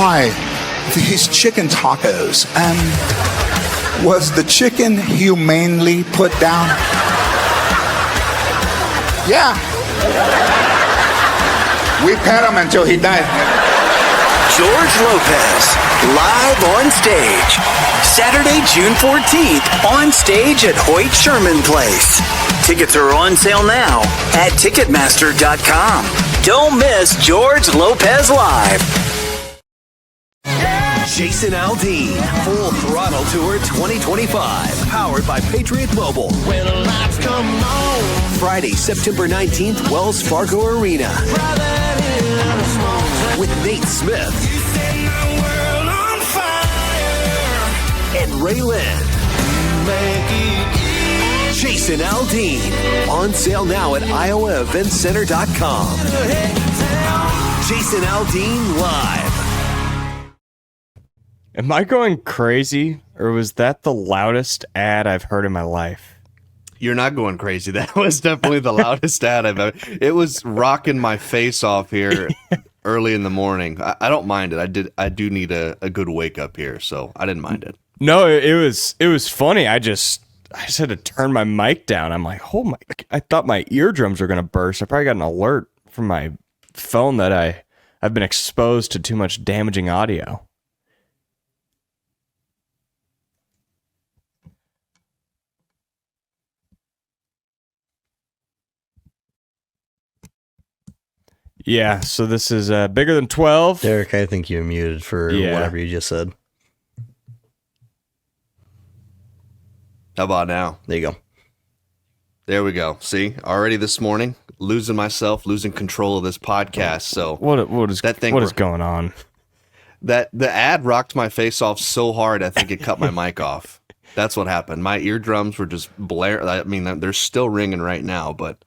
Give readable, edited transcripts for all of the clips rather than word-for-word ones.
Hi, these chicken tacos. Was the chicken humanely put down? Yeah. We pet him until he died. George Lopez, live on stage. Saturday, June 14th, on stage at Hoyt Sherman Place. Tickets are on sale now at Ticketmaster.com. Don't miss George Lopez Live. Jason Aldean, Full Throttle Tour 2025, powered by Patriot Mobile. When lights come on. Friday, September 19th, Wells Fargo Arena. With Nate Smith. You set my world on fire. And Ray Lynn. Jason Aldean. On sale now at IowaEventCenter.com. Jason Aldean Live. Am I going crazy, or was that the loudest ad I've heard in my life? You're not going crazy. That was definitely the loudest ad I've ever. It was rocking my face off here early in the morning. I don't mind it. I do need a good wake up here, so I didn't mind it. No, it was funny. I just had to turn my mic down. I'm like, oh my! I thought my eardrums were gonna burst. I probably got an alert from my phone that I've been exposed to too much damaging audio. Yeah, so this is bigger than 12. Derek, I think you're muted for whatever you just said. How about now? There you go. There we go. See, already this morning, losing control of this podcast. So what is going on? That the ad rocked my face off so hard, I think it cut my mic off. That's what happened. My eardrums were just blaring. I mean, they're still ringing right now, but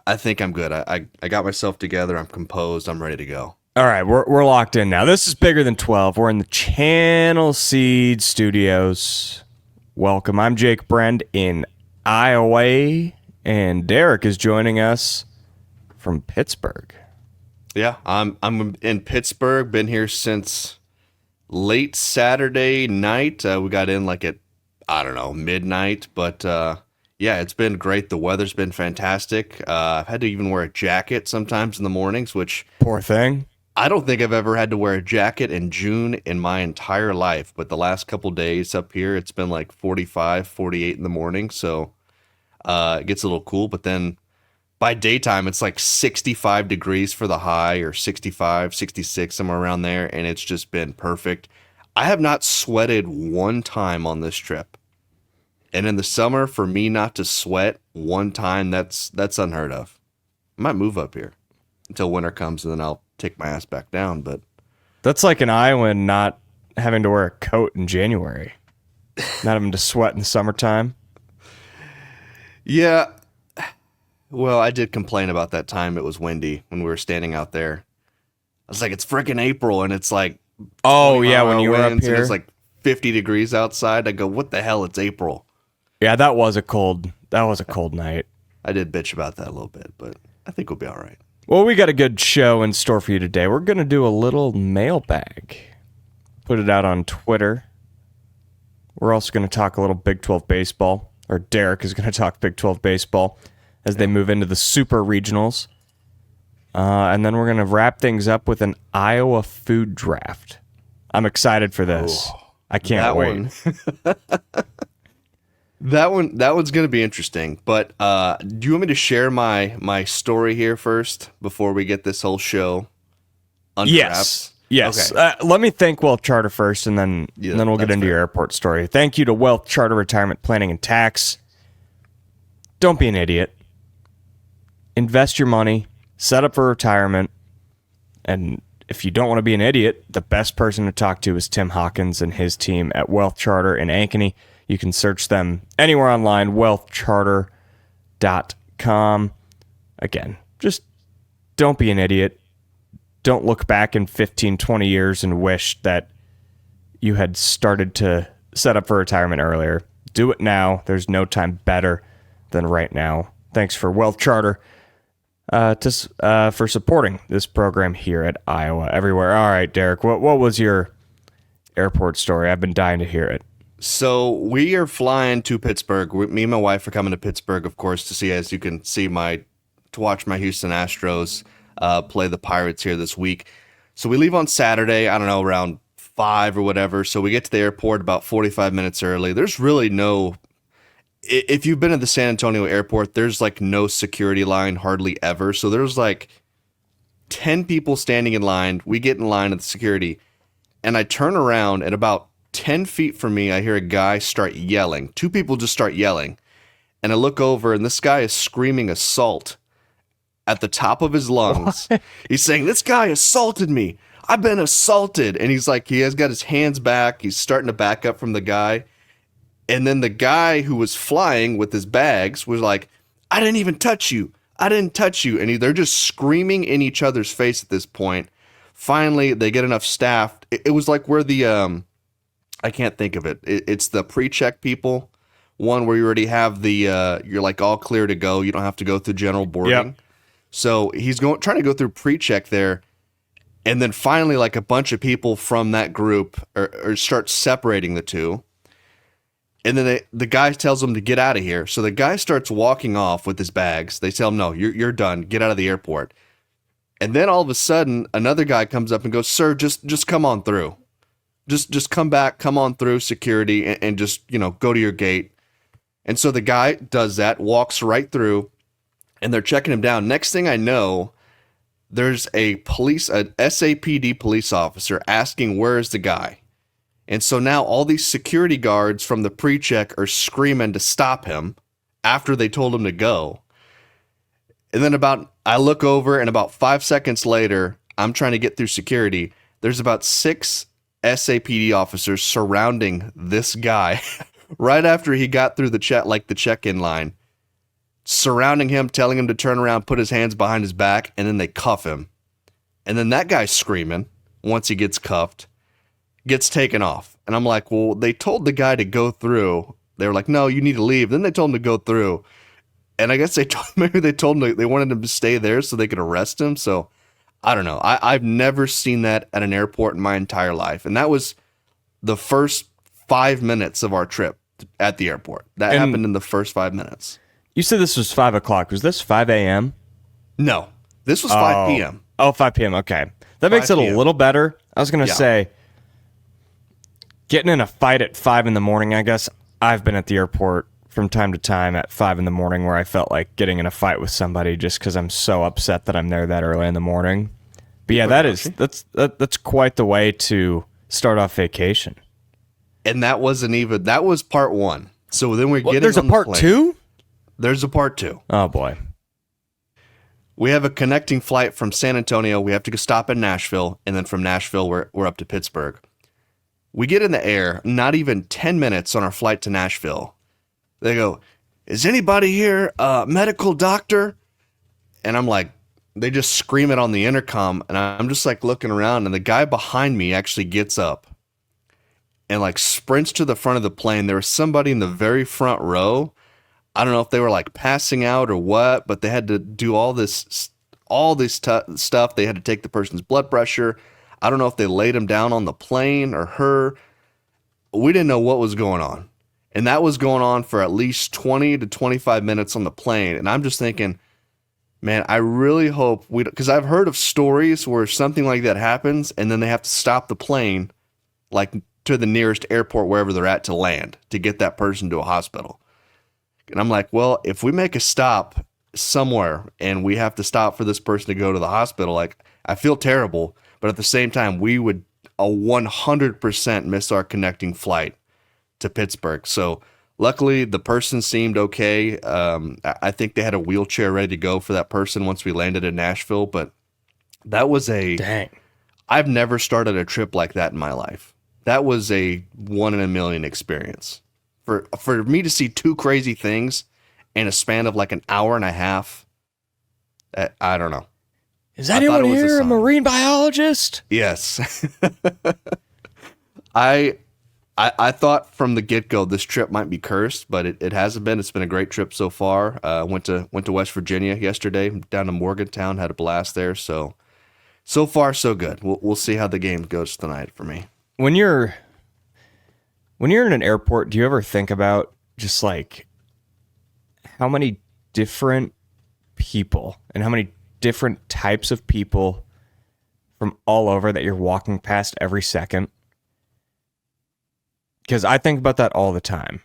I think I'm good. I got myself together. I'm composed. I'm ready to go. All right, we're locked in now. This is bigger than 12. We're in the Channel Seed Studios. Welcome. I'm Jake Brend in Iowa, and Derek is joining us from Pittsburgh. Yeah, I'm in Pittsburgh. Been here since late Saturday night. We got in like at midnight, but yeah, it's been great. The weather's been fantastic. I've had to even wear a jacket sometimes in the mornings, which poor thing. I don't think I've ever had to wear a jacket in June in my entire life, but the last couple days up here, it's been like 45, 48 in the morning, so it gets a little cool, but then by daytime, it's like 65 degrees for the high, or 65, 66, somewhere around there, and it's just been perfect. I have not sweated one time on this trip. And in the summer, for me not to sweat one time, that's unheard of. I might move up here until winter comes, and then I'll take my ass back down. But that's like an Iowan not having to wear a coat in January, not having to sweat in the summertime. Yeah. Well, I did complain about that time it was windy when we were standing out there. I was like, it's freaking April, and it's like, oh yeah, when you were up here, it's like 50 degrees outside. I go, what the hell? It's April. Yeah, that was a cold night. I did bitch about that a little bit, but I think we'll be all right. Well, we got a good show in store for you today. We're going to do a little mailbag. Put it out on Twitter. We're also going to talk a little Big 12 baseball, or Derek is going to talk Big 12 baseball as they move into the super regionals. And then we're going to wrap things up with an Iowa food draft. I'm excited for this. I can't wait. That one's going to be interesting. But do you want me to share my story here first before we get this whole show unwrapped? Yes. Okay. Let me thank WealthCharter first, and then we'll get into your airport story. Thank you to WealthCharter Retirement Planning and Tax. Don't be an idiot. Invest your money. Set up for retirement. And if you don't want to be an idiot, the best person to talk to is Tim Hawkins and his team at WealthCharter in Ankeny. You can search them anywhere online, wealthcharter.com. Again, just don't be an idiot. Don't look back in 15, 20 years and wish that you had started to set up for retirement earlier. Do it now. There's no time better than right now. Thanks for WealthCharter. for supporting this program here at Iowa Everywhere. All right, Derek, what was your airport story? I've been dying to hear it. So we are flying to Pittsburgh. Me and my wife are coming to Pittsburgh, of course, to see, as you can see, to watch my Houston Astros play the Pirates here this week. So we leave on Saturday, I don't know, around 5 or whatever. So we get to the airport about 45 minutes early. There's really no, if you've been at the San Antonio airport, there's like no security line hardly ever. So there's like 10 people standing in line. We get in line at the security, and I turn around, and about 10 feet from me, I hear a guy start yelling. 2 people just start yelling. And I look over, and this guy is screaming assault at the top of his lungs. What? He's saying, "This guy assaulted me. I've been assaulted." And he's like, he has got his hands back. He's starting to back up from the guy. And then the guy who was flying with his bags was like, "I didn't even touch you. I didn't touch you." And they're just screaming in each other's face at this point. Finally, they get enough staff. It was like where the, I can't think of it. It's the pre-check people. One where you already have the, you're like all clear to go. You don't have to go through general boarding. Yep. So he's trying to go through pre-check there. And then finally, like a bunch of people from that group or start separating the two. And then the guy tells him to get out of here. So the guy starts walking off with his bags. They tell him, "No, you're done. Get out of the airport." And then all of a sudden, another guy comes up and goes, "Sir, just come on through. Just come back, come on through security and just, go to your gate." And so the guy does that, walks right through, and they're checking him down. Next thing I know, there's an SAPD police officer asking, "Where's the guy?" And so now all these security guards from the pre-check are screaming to stop him after they told him to go. And then I look over, and about 5 seconds later, I'm trying to get through security. There's about 6 SAPD officers surrounding this guy right after he got through the check-in line, surrounding him, telling him to turn around, put his hands behind his back, and then they cuff him. And then that guy's screaming once he gets cuffed, gets taken off. And I'm like, well, they told the guy to go through. They were like, "No, you need to leave." Then they told him to go through. And I guess maybe they told him they wanted him to stay there so they could arrest him. So I don't know. I've never seen that at an airport in my entire life. And that was the first 5 minutes of our trip at the airport. That happened in the first 5 minutes. You said this was 5 o'clock. Was this 5 a.m.? No, this was 5 p.m. Oh, 5 p.m. Okay. That makes it a little better. I was going to say, getting in a fight at 5 in the morning, I guess I've been at the airport from time to time at 5 in the morning where I felt like getting in a fight with somebody just because I'm so upset that I'm there that early in the morning. But yeah, that's quite the way to start off vacation. And that was part 1. So then we're getting there's on a part the plane. 2? There's a part 2. Oh boy. We have a connecting flight from San Antonio. We have to go stop in Nashville, and then from Nashville we're up to Pittsburgh. We get in the air, not even 10 minutes on our flight to Nashville. They go, "Is anybody here a medical doctor?" And I'm like, they just scream it on the intercom, and I'm just like looking around, and the guy behind me actually gets up and like sprints to the front of the plane. There was somebody in the very front row. I don't know if they were like passing out or what, but they had to do all this stuff. They had to take the person's blood pressure. I don't know if they laid him down on the plane or her. We didn't know what was going on. And that was going on for at least 20 to 25 minutes on the plane. And I'm just thinking, man, I really hope because I've heard of stories where something like that happens and then they have to stop the plane like to the nearest airport, wherever they're at, to land, to get that person to a hospital. And I'm like, well, if we make a stop somewhere and we have to stop for this person to go to the hospital, like, I feel terrible, but at the same time, we would 100% miss our connecting flight to Pittsburgh. So luckily the person seemed okay. I think they had a wheelchair ready to go for that person once we landed in Nashville, but that was I've never started a trip like that in my life. That was a 1 in a million experience. For me to see 2 crazy things in a span of like an hour and a half, I don't know. Is anyone here a marine biologist? Yes. I I thought from the get-go this trip might be cursed, but it hasn't been. It's been a great trip so far. Went to West Virginia yesterday, down to Morgantown, had a blast there. So far so good. We'll see how the game goes tonight for me. When you're in an airport, do you ever think about just like how many different people and how many different types of people from all over that you're walking past every second? Because I think about that all the time.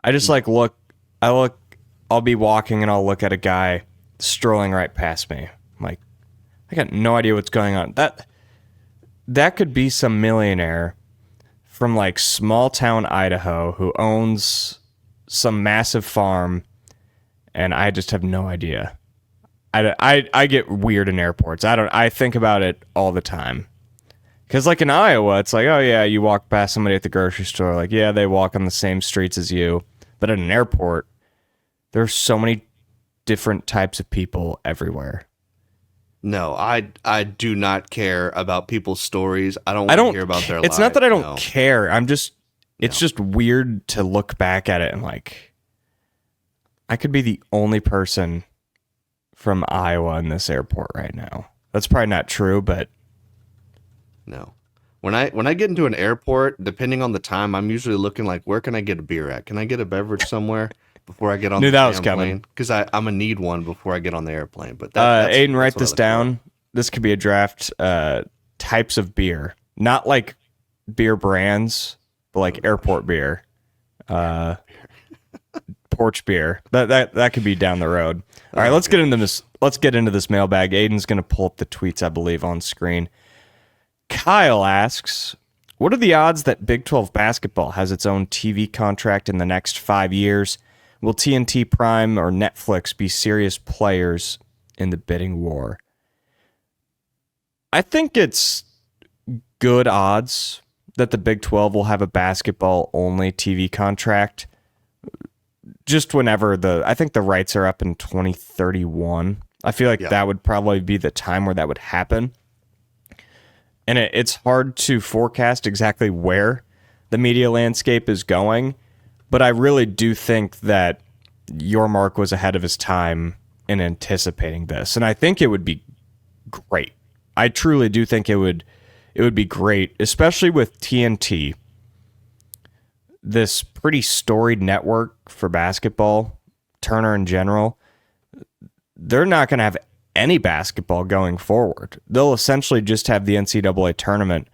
I just I'll be walking and I'll look at a guy strolling right past me. I'm like, I got no idea what's going on. That could be some millionaire from like small town Idaho who owns some massive farm, and I just have no idea. I get weird in airports. I think about it all the time. Because like in Iowa, it's like, oh yeah, you walk past somebody at the grocery store. Like, yeah, they walk on the same streets as you. But at an airport, there's so many different types of people everywhere. No, I do not care about people's stories. I don't want to hear about their lives. It's not that I don't care. It's just weird to look back at it and like, I could be the only person from Iowa in this airport right now. That's probably not true, but no. When I get into an airport, depending on the time, I'm usually looking like, where can I get a beer at? Can I get a beverage somewhere before I get on the airplane? Because I'm going to need one before I get on the airplane. But Aiden, write this down. This could be a draft. Types of beer. Not like beer brands, but like airport beer. Porch beer. That could be down the road. All right, let's get into this. Let's get into this mailbag. Aiden's going to pull up the tweets, I believe, on screen. Kyle asks, what are the odds that Big 12 basketball has its own TV contract in the next 5 years? Will TNT Prime or Netflix be serious players in the bidding war? I think it's good odds that the Big 12 will have a basketball-only TV contract just whenever I think the rights are up in 2031. I feel like that would probably be the time where that would happen. And it's hard to forecast exactly where the media landscape is going, but I really do think that Yormark was ahead of his time in anticipating this. And I think it would be great. I truly do think it would be great, especially with TNT, this pretty storied network for basketball, Turner in general. They're not going to have any basketball going forward. They'll essentially just have the NCAA tournament,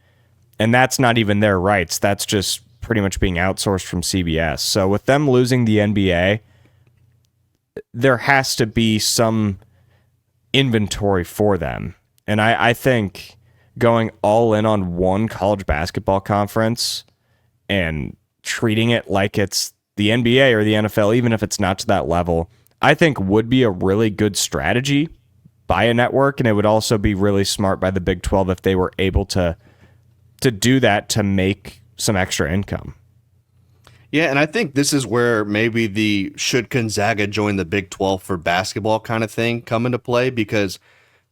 and that's not even their rights. That's just pretty much being outsourced from CBS. So with them losing the NBA, there has to be some inventory for them. And I think going all in on one college basketball conference and treating it like it's the NBA or the NFL, even if it's not to that level, I think would be a really good strategy by a network, and it would also be really smart by the Big 12 if they were able to do that to make some extra income. Yeah, and I think this is where maybe the should Gonzaga join the Big 12 for basketball kind of thing come into play, because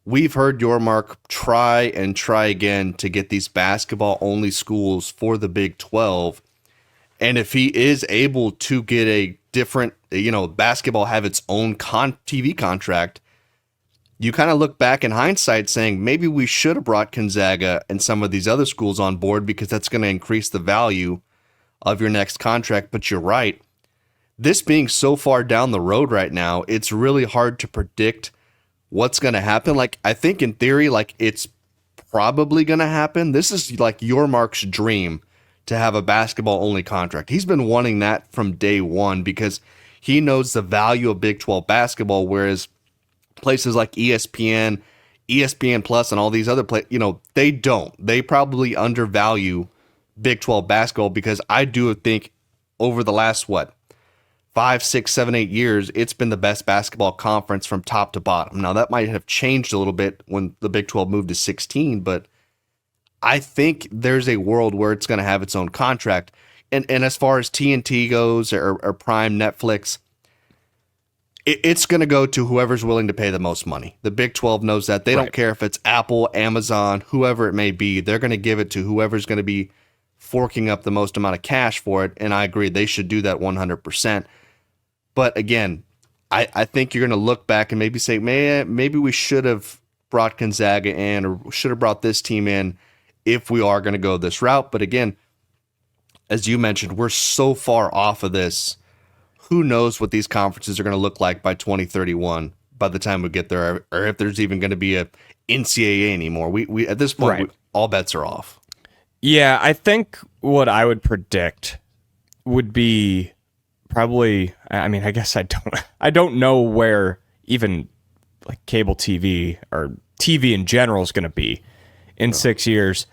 we've heard Yormark try and try again to get these basketball-only schools for the Big 12, and if he is able to get a different, basketball have its own TV contract, you kind of look back in hindsight saying maybe we should have brought Gonzaga and some of these other schools on board, because that's going to increase the value of your next contract. But you're right. This being so far down the road right now, it's really hard to predict what's going to happen. Like, I think in theory, like, it's probably going to happen. This is like Yormark's dream to have a basketball only contract. He's been wanting that from day one because he knows the value of Big 12 basketball, whereas places like ESPN, ESPN Plus, and all these other they don't. They probably undervalue Big 12 basketball, because I do think over the last 5, 6, 7, 8 years, it's been the best basketball conference from top to bottom. Now that might have changed a little bit when the Big 12 moved to 16, but I think there's a world where it's going to have its own contract. And as far as TNT goes, or Prime, Netflix, it's going to go to whoever's willing to pay the most money. The Big 12 knows that. They don't care if it's Apple, Amazon, whoever it may be. They're going to give it to whoever's going to be forking up the most amount of cash for it. And I agree, they should do that 100%. But again, I think you're going to look back and maybe say, maybe we should have brought Gonzaga in or should have brought this team in if we are going to go this route. But again, as you mentioned, we're so far off of this. Who knows what these conferences are going to look like by 2031 by the time we get there, or if there's even going to be a NCAA anymore. We at this point, Right. all bets are off. Yeah, I think what I would predict would be probably, I mean, I guess I don't know where even like cable TV or TV in general is going to be in 6 years.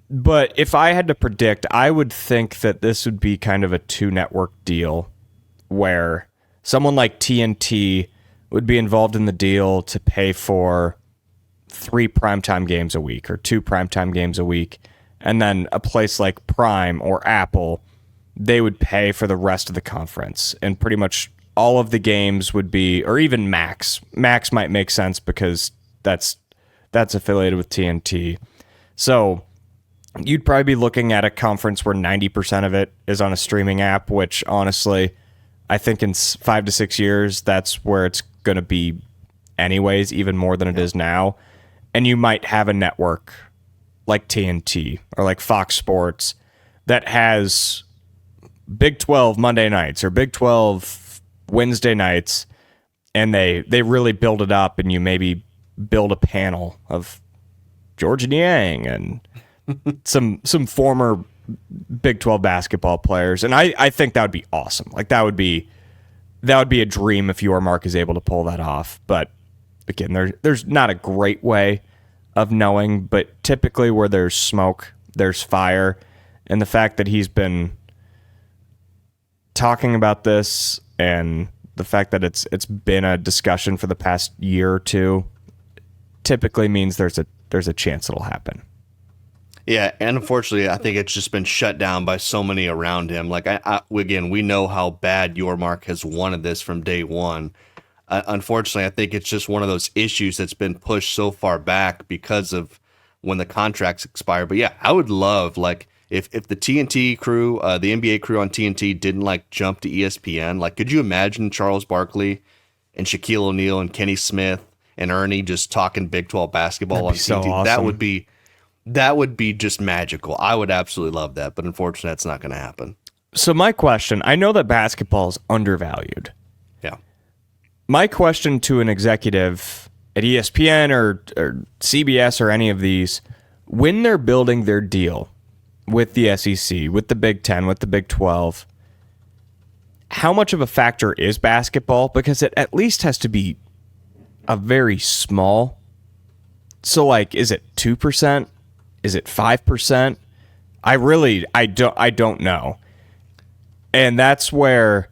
But if I had to predict, I would think that this would be kind of a 2-network deal where someone like TNT would be involved in the deal to pay for 3 primetime games a week or 2 primetime games a week. And then a place like Prime or Apple, they would pay for the rest of the conference. And pretty much all of the games would be, or even Max. Max might make sense because that's affiliated with TNT. So you'd probably be looking at a conference where 90% of it is on a streaming app, which honestly, I think in 5 to 6 years, that's where it's going to be anyways, even more than it is now. And you might have a network like TNT or like Fox Sports that has Big 12 Monday nights or Big 12 Wednesday nights, and they really build it up, and you maybe build a panel of George Niang and some former Big 12 basketball players, and I think that would be awesome. Like that would be a dream if your Mark is able to pull that off. But again, there's not a great way of knowing, but typically where there's smoke, there's fire, and the fact that he's been talking about this and the fact that it's been a discussion for the past year or two typically means there's a chance it'll happen. Yeah, and unfortunately, I think it's just been shut down by so many around him. Like, again, we know how bad your Mark has wanted this from day one. Unfortunately, I think it's just one of those issues that's been pushed so far back because of when the contracts expire. But yeah, I would love, like, if the TNT crew, the NBA crew on TNT didn't, like, jump to ESPN, like, could you imagine Charles Barkley and Shaquille O'Neal and Kenny Smith and Ernie just talking Big 12 basketball on TNT? So awesome. That would be just magical. I would absolutely love that, but unfortunately, that's not going to happen. So my question, I know that basketball is undervalued. Yeah. My question to an executive at ESPN or CBS or any of these, when they're building their deal with the SEC, with the Big 10, with the Big 12, how much of a factor is basketball? Because it at least has to be a very small. So, like, is it 2%? Is it 5%? I don't know. And that's where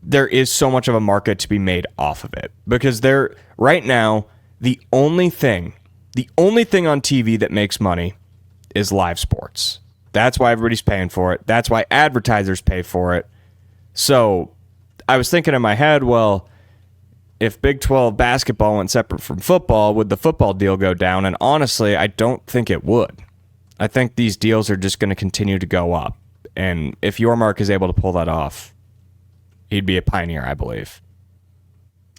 there is so much of a market to be made off of it. Because right now, the only thing on TV that makes money is live sports. That's why everybody's paying for it. That's why advertisers pay for it. So I was thinking in my head, well, if Big 12 basketball went separate from football, would the football deal go down? And honestly, I don't think it would. I think these deals are just going to continue to go up. And if your Mark is able to pull that off, he'd be a pioneer, I believe.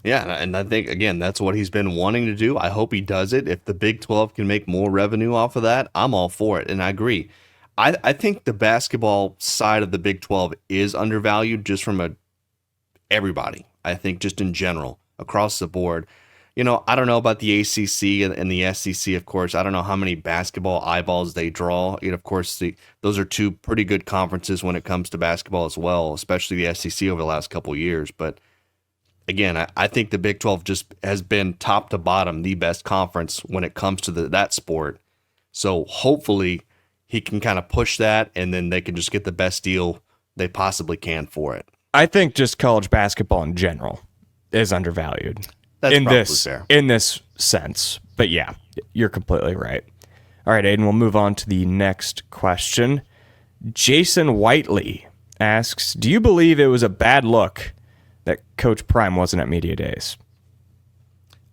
Yeah, and I think, again, that's what he's been wanting to do. I hope he does it. If the Big 12 can make more revenue off of that, I'm all for it. And I agree. I think the basketball side of the Big 12 is undervalued just from everybody. I think just in general, across the board. You know, I don't know about the ACC and the SEC, of course. I don't know how many basketball eyeballs they draw. You know, of course, those are two pretty good conferences when it comes to basketball as well, especially the SEC over the last couple of years. But again, I think the Big 12 just has been top to bottom the best conference when it comes to that sport. So hopefully he can kind of push that, and then they can just get the best deal they possibly can for it. I think just college basketball in general is undervalued. That's probably fair. In this sense. But yeah, you're completely right. All right, Aiden, we'll move on to the next question. Jason Whiteley asks, do you believe it was a bad look that Coach Prime wasn't at Media Days?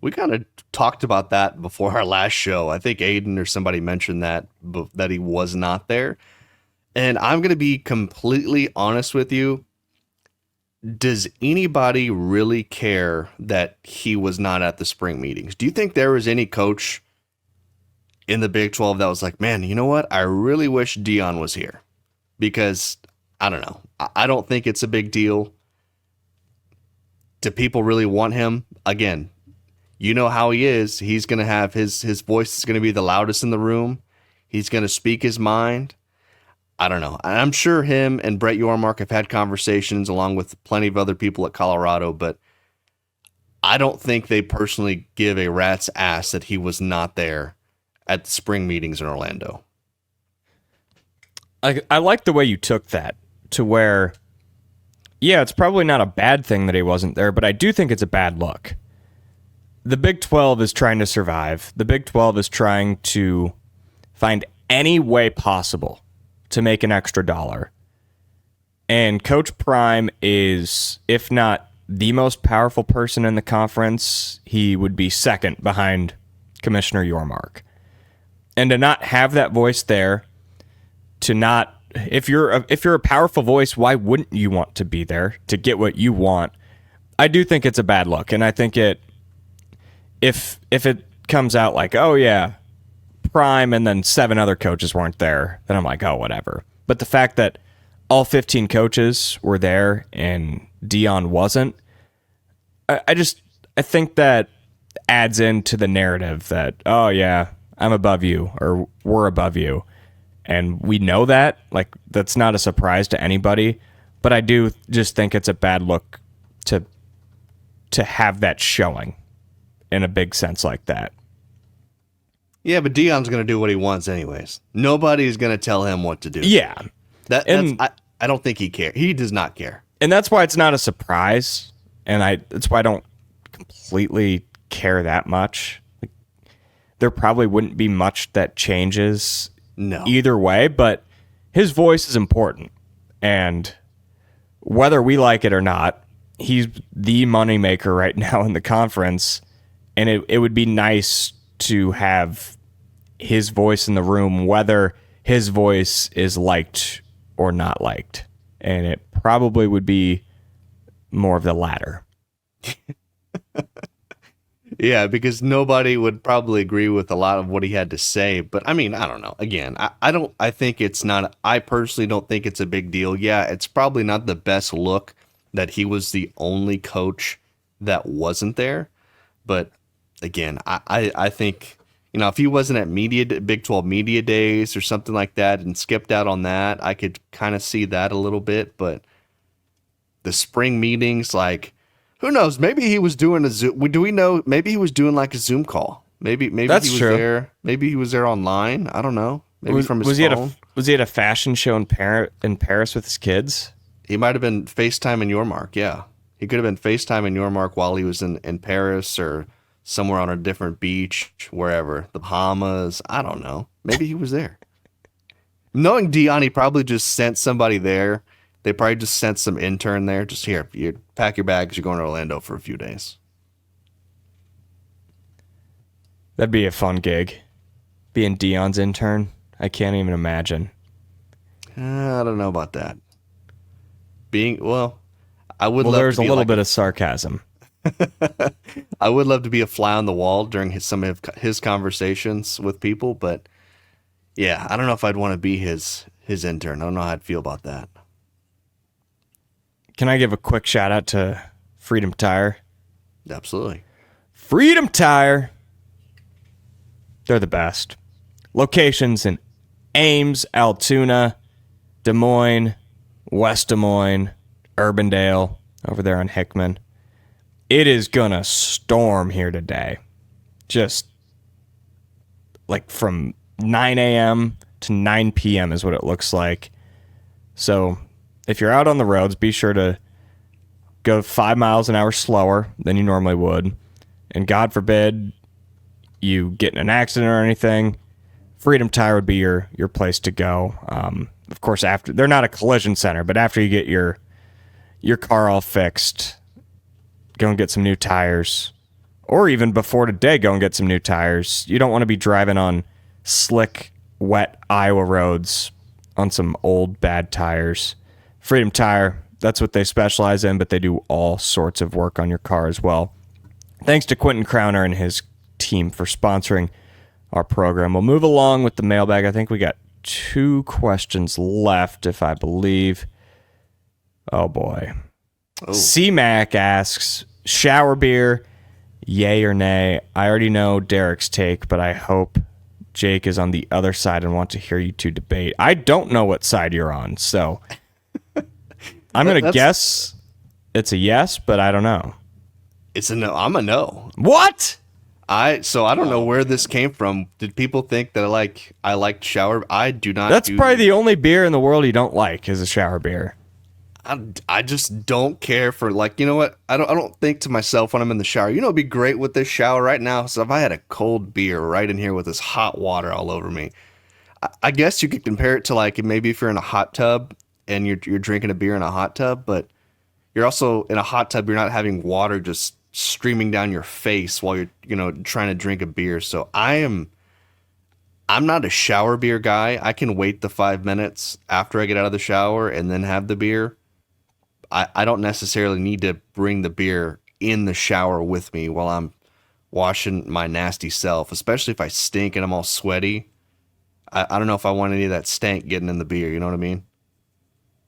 We kind of talked about that before our last show. I think Aiden or somebody mentioned that he was not there. And I'm going to be completely honest with you. Does anybody really care that he was not at the spring meetings? Do you think there was any coach in the Big 12 that was like, man, you know what? I really wish Deion was here, because I don't know. I don't think it's a big deal. Do people really want him? Again, you know how he is. He's going to have his voice is going to be the loudest in the room. He's going to speak his mind. I don't know. I'm sure him and Brett Yormark have had conversations along with plenty of other people at Colorado, but I don't think they personally give a rat's ass that he was not there at the spring meetings in Orlando. I like the way you took that to where, yeah, it's probably not a bad thing that he wasn't there, but I do think it's a bad look. The Big 12 is trying to survive. The Big 12 is trying to find any way possible to make an extra dollar. And Coach Prime is, if not the most powerful person in the conference, he would be second behind Commissioner Yormark. And to not have that voice there, to not, if you're a powerful voice, why wouldn't you want to be there to get what you want? I do think it's a bad look, and I think if it comes out like, oh yeah, Prime and then 7 other coaches weren't there, then I'm like, oh, whatever. But the fact that all 15 coaches were there and Deion wasn't, I think that adds into the narrative that, oh yeah, I'm above you, or we're above you. And we know that, like, that's not a surprise to anybody, but I do just think it's a bad look to have that showing in a big sense like that. Yeah, but Deion's going to do what he wants anyways. Nobody's going to tell him what to do. Yeah. I don't think he cares. He does not care. And that's why it's not a surprise, and that's why I don't completely care that much. Like, there probably wouldn't be much that changes either way, but his voice is important. And whether we like it or not, he's the moneymaker right now in the conference, and it would be nice to have his voice in the room, whether his voice is liked or not liked. And it probably would be more of the latter. Yeah, because nobody would probably agree with a lot of what he had to say. But I mean, I don't know. Again, I think it's not, I personally don't think it's a big deal. Yeah, it's probably not the best look that he was the only coach that wasn't there. But again, I think, you know, if he wasn't at Big 12 media days or something like that and skipped out on that, I could kind of see that a little bit. But the spring meetings, like, who knows? Maybe he was doing a Zoom. Do we know? Maybe he was doing like a Zoom call. Maybe That's he was true. there. Maybe he was there online. I don't know. Maybe from his phone. Was he at a fashion show in Paris with his kids? He might have been FaceTiming Yormark. Yeah, he could have been FaceTiming Yormark while he was in Paris or somewhere on a different beach, wherever, the Bahamas. I don't know. Maybe he was there. Knowing Deion, he probably just sent somebody there. They probably just sent some intern there. Just here, you pack your bags. You're going to Orlando for a few days. That'd be a fun gig. Being Deion's intern. I can't even imagine. I don't know about that. I would love there's to be a little bit of sarcasm. I would love to be a fly on the wall during some of his conversations with people, but yeah, I don't know if I'd want to be his intern. I don't know how I'd feel about that. Can I give a quick shout out to Freedom Tire? Absolutely. Freedom Tire. They're the best. Locations in Ames, Altoona, Des Moines, West Des Moines, Urbandale, over there on Hickman. It is gonna storm here today. Just like from 9 a.m. to 9 p.m. is what it looks like. So if you're out on the roads, be sure to go 5 miles an hour slower than you normally would. And God forbid you get in an accident or anything, Freedom Tire would be your place to go. Of course, after they're not a collision center, but after you get your car all fixed, go and get some new tires or even before today, go and get some new tires. You don't want to be driving on slick, wet Iowa roads on some old, bad tires. Freedom Tire, that's what they specialize in, but they do all sorts of work on your car as well. Thanks to Quentin Crowner and his team for sponsoring our program. We'll move along with the mailbag. I think we got 2 questions left, if I believe. Oh, boy. C-Mac asks, shower beer, yay or nay? I already know Derek's take, but I hope Jake is on the other side and want to hear you two debate. I don't know what side you're on, so I'm going to guess it's a yes, but I don't know. It's a no. I'm a no. What? I don't know where this came from. Did people think that I liked shower? I do not. That's probably the only beer in the world you don't like is a shower beer. I just don't care for, like, you know what? I don't think to myself when I'm in the shower, you know, it'd be great with this shower right now. So if I had a cold beer right in here with this hot water all over me, I guess you could compare it to, like, maybe if you're in a hot tub and you're drinking a beer in a hot tub, but you're also in a hot tub. You're not having water just streaming down your face while you're, you know, trying to drink a beer. So I'm not a shower beer guy. I can wait the 5 minutes after I get out of the shower and then have the beer. I don't necessarily need to bring the beer in the shower with me while I'm washing my nasty self, especially if I stink and I'm all sweaty. I don't know if I want any of that stank getting in the beer. You know what I mean?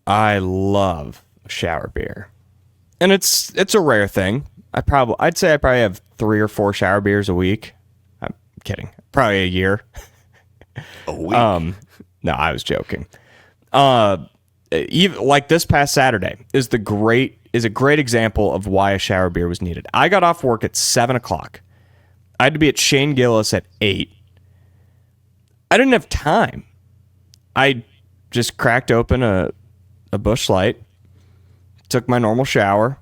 I love shower beer. And it's a rare thing. I'd say I probably have 3 or 4 shower beers a week. I'm kidding. Probably a year. A week? No, I was joking. Even like this past Saturday is a great example of why a shower beer was needed. I got off work at 7:00. I had to be at Shane Gillis at 8. I didn't have time. I just cracked open a Busch Light, took my normal shower,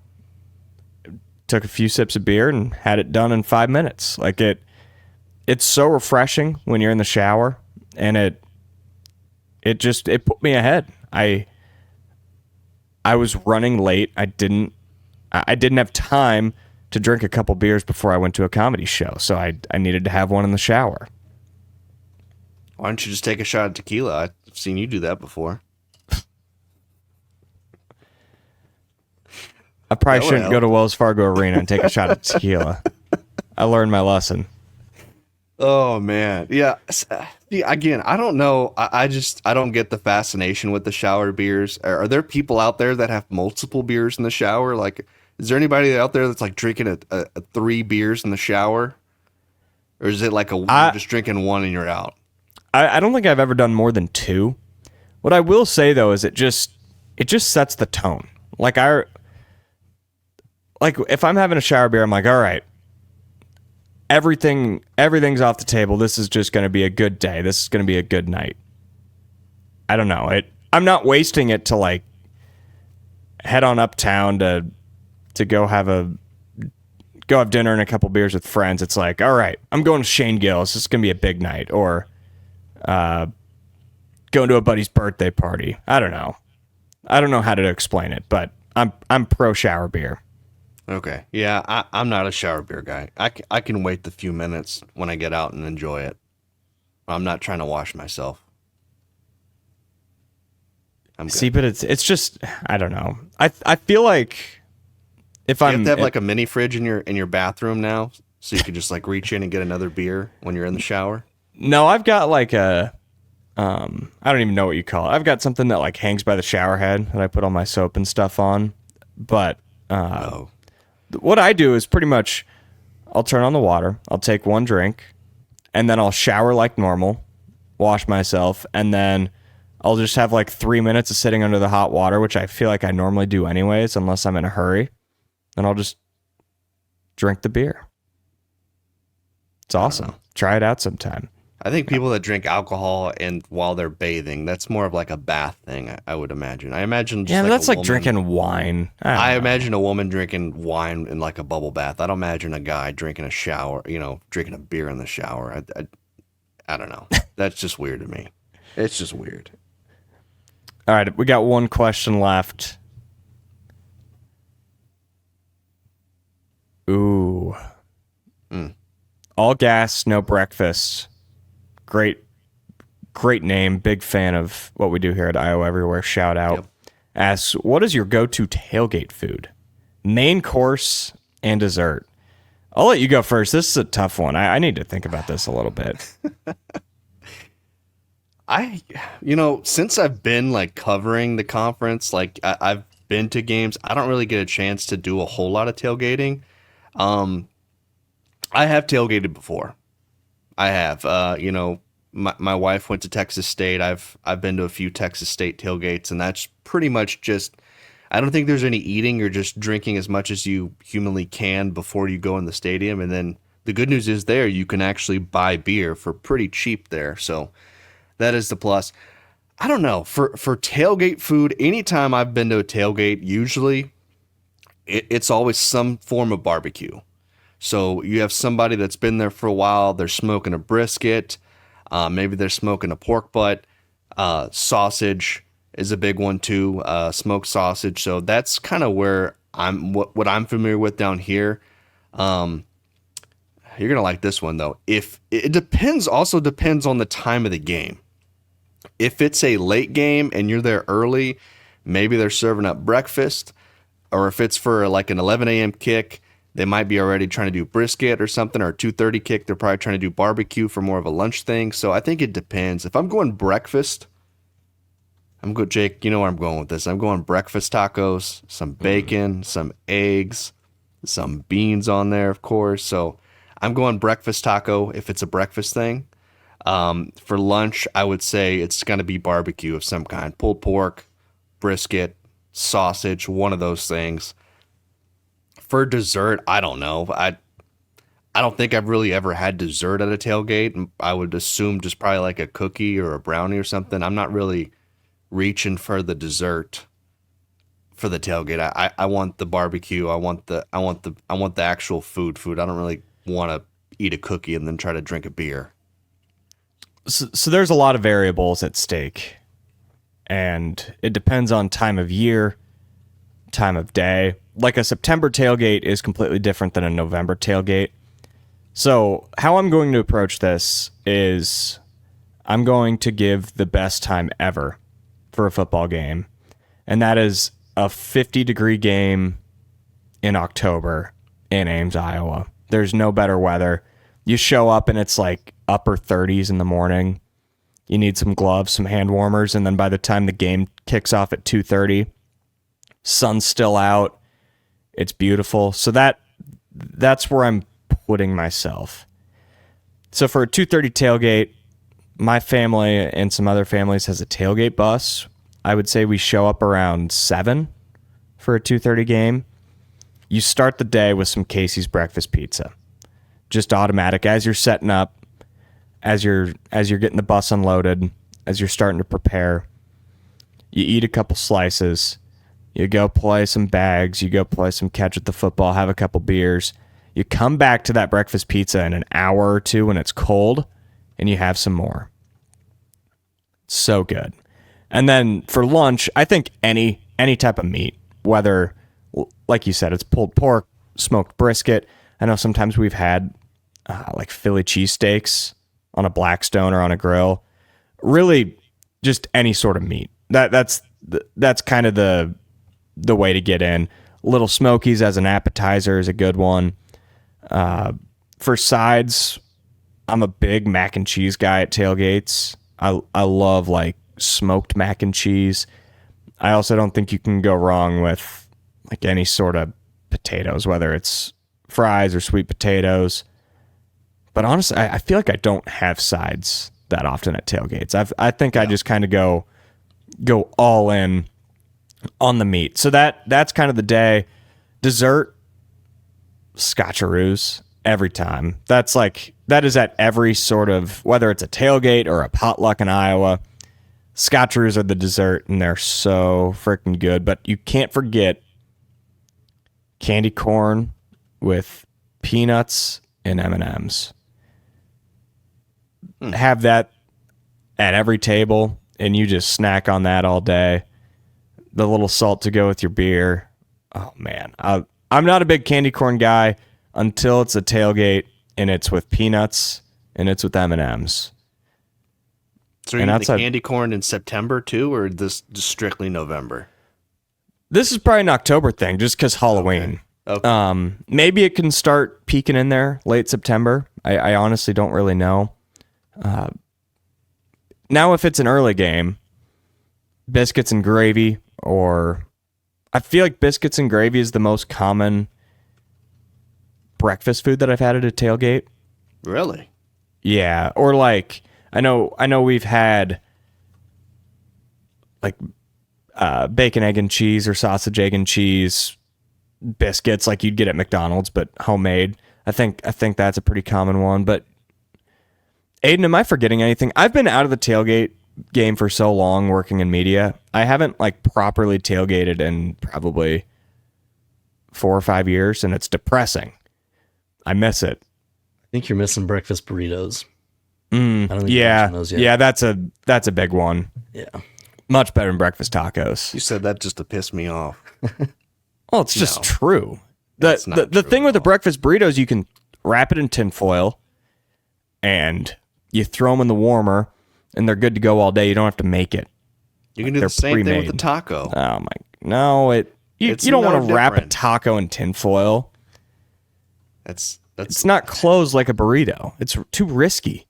took a few sips of beer, and had it done in 5 minutes. Like it's so refreshing when you're in the shower, and it put me ahead. I was running late. I didn't have time to drink a couple beers before I went to a comedy show, so I needed to have one in the shower. Why don't you just take a shot of tequila? I've seen you do that before. I probably shouldn't go to Wells Fargo Arena and take a shot of tequila. I learned my lesson. Oh man, yeah. Again, I don't know. I don't get the fascination with the shower beers. Are there people out there that have multiple beers in the shower? Like, is there anybody out there that's like drinking a 3 beers in the shower, or is it like you're just drinking one and you're out? I don't think I've ever done more than 2. What I will say though is it just sets the tone. Like if I'm having a shower beer, I'm like, all right. Everything's off the table. This is just going to be a good day. This is going to be a good night. I don't know. I'm not wasting it to like head on uptown to go have dinner and a couple beers with friends. It's like, all right, I'm going to Shane Gillis. This is going to be a big night. Or going to a buddy's birthday party. I don't know. I don't know how to explain it, but I'm pro shower beer. Okay. Yeah, I'm not a shower beer guy. I can wait the few minutes when I get out and enjoy it. I'm not trying to wash myself. I'm good. See, but it's just, I don't know. I feel like if you have to have like a mini fridge in your bathroom now, so you can just like reach in and get another beer when you're in the shower. No, I've got like I don't even know what you call it. I've got something that like hangs by the shower head that I put all my soap and stuff on. But what I do is pretty much I'll turn on the water, I'll take one drink, and then I'll shower like normal, wash myself, and then I'll just have like 3 minutes of sitting under the hot water, which I feel like I normally do anyways, unless I'm in a hurry. And I'll just drink the beer. It's awesome. Try it out sometime. I think people that drink alcohol and while they're bathing, that's more of like a bath thing, I would imagine. I imagine just like that's like drinking wine. I imagine a woman drinking wine in like a bubble bath. I don't imagine a guy drinking a shower, drinking a beer in the shower. I don't know. That's just weird to me. It's just weird. All right, we got one question left. Ooh. All gas, no breakfast. Great name. Big fan of what we do here at Iowa Everywhere. Shout out. Yep. Asks, what is your go-to tailgate food? Main course and dessert. I'll let you go first. This is a tough one. I need to think about this a little bit. Since I've been like covering the conference, like I've been to games, I don't really get a chance to do a whole lot of tailgating. I have tailgated before. I have, my wife went to Texas State. I've been to a few Texas State tailgates, and that's pretty much just, I don't think there's any eating. You're just drinking as much as you humanly can before you go in the stadium. And then the good news is there, you can actually buy beer for pretty cheap there. So that is the plus. I don't know. For tailgate food, anytime I've been to a tailgate, usually it's always some form of barbecue. So you have somebody that's been there for a while. They're smoking a brisket. Maybe they're smoking a pork butt. Sausage is a big one too. Smoked sausage. So that's kind of where what I'm familiar with down here. You're gonna like this one though. If it depends on the time of the game. If it's a late game and you're there early, maybe they're serving up breakfast. Or if it's for like an 11 a.m. kick, they might be already trying to do brisket or something, or a 2:30 kick. They're probably trying to do barbecue for more of a lunch thing. So I think it depends. If I'm going breakfast, Jake, you know where I'm going with this. I'm going breakfast tacos, some bacon, some eggs, some beans on there, of course. So I'm going breakfast taco if it's a breakfast thing. For lunch, I would say it's going to be barbecue of some kind. Pulled pork, brisket, sausage, one of those things. For dessert, I don't know. I don't think I've really ever had dessert at a tailgate. I would assume just probably like a cookie or a brownie or something. I'm not really reaching for the dessert for the tailgate. I want the barbecue. I want the actual food. I don't really want to eat a cookie and then try to drink a beer. So there's a lot of variables at stake, and it depends on time of year, time of day. Like a September tailgate is completely different than a November tailgate. So how I'm going to approach this is I'm going to give the best time ever for a football game, and that is a 50-degree game in October in Ames, Iowa. There's no better weather. You show up and it's like upper 30s in the morning. You need some gloves, some hand warmers, and then by the time the game kicks off at 2:30, sun's still out. It's beautiful. So that's where I'm putting myself. So for a 2:30 tailgate, my family and some other families has a tailgate bus. I would say we show up around 7 for a 2:30 game. You start the day with some Casey's breakfast pizza. Just automatic as you're setting up, as you're getting the bus unloaded, as you're starting to prepare. You eat a couple slices. You go play some bags. You go play some catch with the football, have a couple beers. You come back to that breakfast pizza in an hour or two when it's cold, and you have some more. So good. And then for lunch, I think any type of meat, whether, like you said, it's pulled pork, smoked brisket. I know sometimes we've had like Philly cheesesteaks on a Blackstone or on a grill. Really, just any sort of meat. That's kind of the way to get in. Little Smokies as an appetizer is a good one. For sides, I'm a big mac and cheese guy at tailgates. I love like smoked mac and cheese. I also don't think you can go wrong with like any sort of potatoes, whether it's fries or sweet potatoes. But honestly, I feel like I don't have sides that often at tailgates. I think I just kind of go all in on the meat. So that's kind of the day. Dessert, scotcheroos every time. That is at every sort of, whether it's a tailgate or a potluck in Iowa. Scotcheroos are the dessert, and they're so freaking good. But you can't forget candy corn with peanuts and M&Ms. Have that at every table, and you just snack on that all day. The little salt to go with your beer. Oh, man. I'm not a big candy corn guy until it's a tailgate, and it's with peanuts, and it's with M&Ms. So are you eating the candy corn in September too, or this just strictly November? This is probably an October thing, just because Halloween. Okay. Maybe it can start peaking in there late September. I honestly don't really know. Now, if it's an early game, biscuits and gravy, or I feel like biscuits and gravy is the most common breakfast food that I've had at a tailgate. Really? Yeah, or like I know we've had like bacon, egg, and cheese or sausage, egg, and cheese biscuits like you'd get at McDonald's, but homemade. I think that's a pretty common one. But Aiden, am I forgetting anything? I've been out of the tailgate game for so long working in media. I haven't like properly tailgated in probably 4 or 5 years, and it's depressing. I miss it. I think you're missing breakfast burritos. I don't think you Yeah, mentioned those yet. yeah, that's a big one. Yeah. Much better than breakfast tacos. You said that just to piss me off. Oh, it's just true. That's not The true thing at with the all. breakfast burritos, you can wrap it in tin foil, and you throw them in the warmer, and they're good to go all day. You don't have to make it. You can do They're the same thing with pre-made. the taco. Oh my! No, you It's don't no want to wrap a different. taco in tin foil. That's It's not closed like a burrito. It's too risky.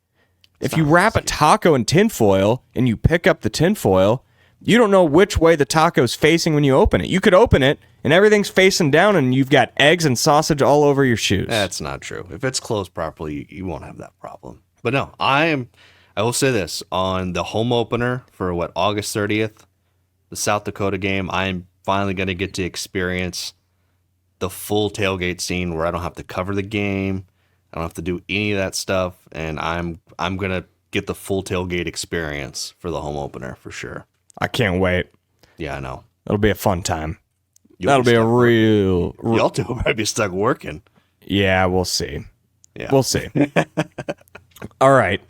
If you wrap a taco in tin foil and you pick up the tin foil, you don't know which way the taco's facing when you open it. You could open it and everything's facing down and you've got eggs and sausage all over your shoes. That's not true. If it's closed properly, you won't have that problem. But no, I will say this on the home opener for August 30th, the South Dakota game, I'm finally going to get to experience the full tailgate scene where I don't have to cover the game. I don't have to do any of that stuff. And I'm going to get the full tailgate experience for the home opener for sure. I can't wait. Yeah, I know. It'll be a fun time. You'll That'll be a real... Y'all two will probably be stuck working. Yeah, we'll see. Yeah. We'll see. All right.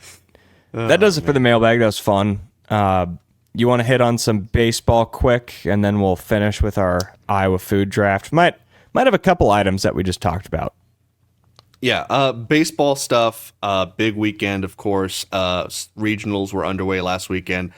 That does it for the mailbag. That was fun. You want to hit on some baseball quick, and then we'll finish with our Iowa food draft. Might have a couple items that we just talked about. Yeah, baseball stuff. Big weekend, of course. Regionals were underway last weekend.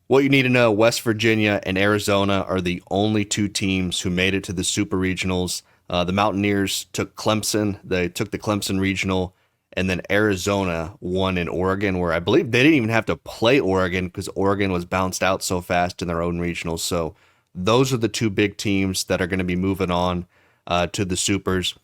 What you need to know, West Virginia and Arizona are the only two teams who made it to the Super Regionals. The Mountaineers took Clemson. They took the Clemson Regional, and then Arizona won in Oregon, where I believe they didn't even have to play Oregon because Oregon was bounced out so fast in their own regionals. So those are the two big teams that are going to be moving on to the Supers.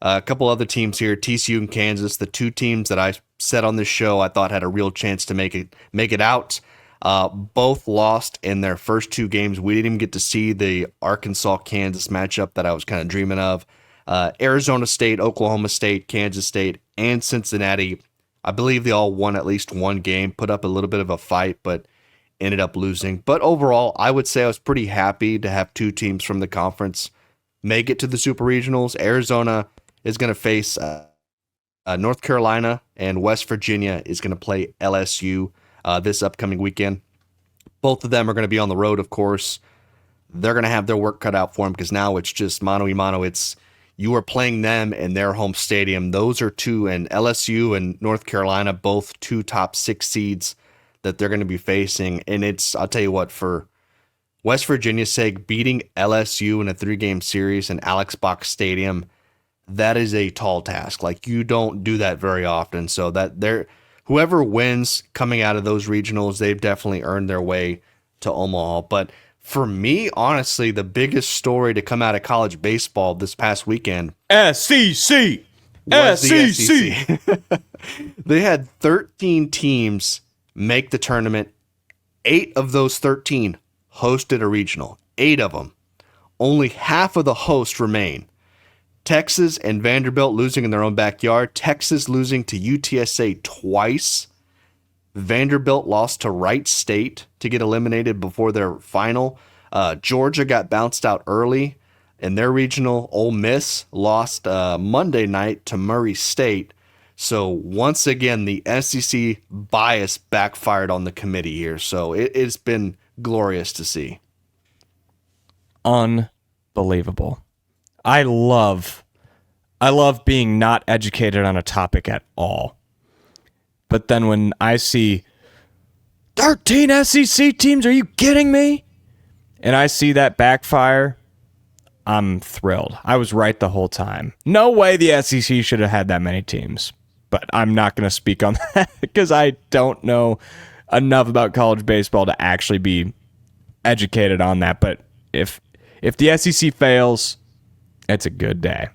A couple other teams here, TCU and Kansas, the two teams that I said on this show I thought had a real chance to make it out. Both lost in their first two games. We didn't even get to see the Arkansas-Kansas matchup that I was kind of dreaming of. Arizona State, Oklahoma State, Kansas State, and Cincinnati, I believe they all won at least one game, put up a little bit of a fight, but ended up losing. But overall, I would say I was pretty happy to have two teams from the conference make it to the Super Regionals. Arizona is going to face North Carolina, and West Virginia is going to play LSU this upcoming weekend. Both of them are going to be on the road, of course. They're going to have their work cut out for them because now it's just mano a mano. You are playing them in their home stadium. Those are two, and LSU and North Carolina, both two top 6 seeds that they're going to be facing. And I'll tell you what, for West Virginia's sake, beating LSU in a 3-game series in Alex Box Stadium, that is a tall task. Like, you don't do that very often. So whoever wins coming out of those regionals, they've definitely earned their way to Omaha. But for me, honestly, the biggest story to come out of college baseball this past weekend SEC. was the SEC. SEC. They had 13 teams make the tournament. 8 of those 13 hosted a regional. 8 of them. Only half of the hosts remain. Texas and Vanderbilt losing in their own backyard. Texas losing to UTSA twice. Vanderbilt lost to Wright State to get eliminated before their final. Georgia got bounced out early in their regional. Ole Miss lost Monday night to Murray State. So once again, the SEC bias backfired on the committee here. So it's been glorious to see. Unbelievable. I love I love being not educated on a topic at all. But then when I see 13 SEC teams, are you kidding me? And I see that backfire, I'm thrilled. I was right the whole time. No way the SEC should have had that many teams. But I'm not going to speak on that because I don't know enough about college baseball to actually be educated on that. But if the SEC fails, it's a good day.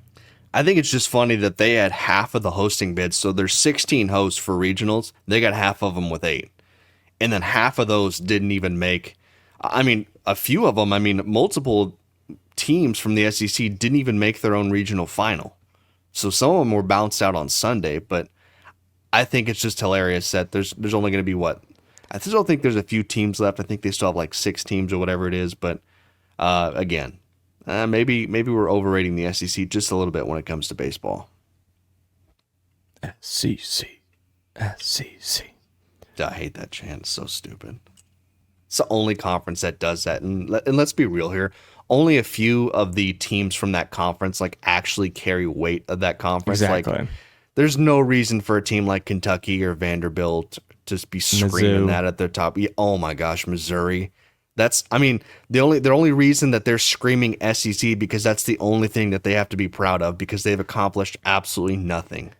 I think it's just funny that they had half of the hosting bids. So there's 16 hosts for regionals. They got half of them with 8. And then half of those didn't even make, I mean, a few of them, multiple teams from the SEC didn't even make their own regional final. So some of them were bounced out on Sunday, but I think it's just hilarious that there's only going to be I still think there's a few teams left. I think they still have like 6 teams or whatever it is. But again, maybe we're overrating the SEC just a little bit when it comes to baseball. SEC. I hate that chant. It's so stupid. It's the only conference that does that. And let's be real here. Only a few of the teams from that conference like actually carry weight of that conference. Exactly. Like, there's no reason for a team like Kentucky or Vanderbilt to just be screaming Mizzou. that at their top. Oh my gosh, Missouri. The only reason that they're screaming SEC because that's the only thing that they have to be proud of because they've accomplished absolutely nothing.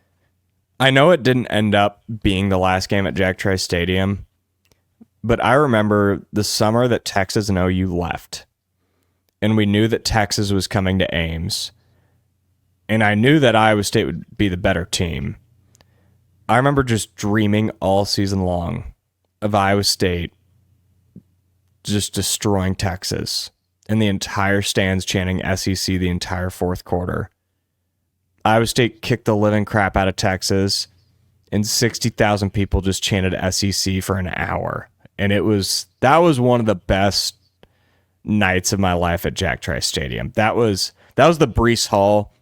I know it didn't end up being the last game at Jack Trice Stadium, but I remember the summer that Texas and OU left, and we knew that Texas was coming to Ames, and I knew that Iowa State would be the better team. I remember just dreaming all season long of Iowa State just destroying Texas, and the entire stands chanting SEC the entire fourth quarter. Iowa State kicked the living crap out of Texas, and 60,000 people just chanted SEC for an hour. And that was one of the best nights of my life at Jack Trice Stadium. That was the Breece Hall